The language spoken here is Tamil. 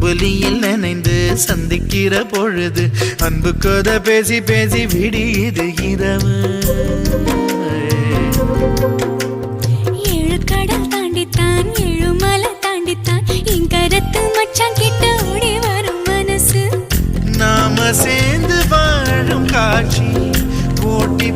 அம்புலியில் நனைந்து சந்திக்கிற பொழுது அன்பு கதை பேசி பேசி விடியுது இரவு. ஏழு கடல் தாண்டித்தான் ஏழு மலை தாண்டித்தான் என் கருத்து மச்சான் கிட்ட ஓடி வரும் மனசு. நாம சேர்ந்து வாழும் காட்சி போட்டி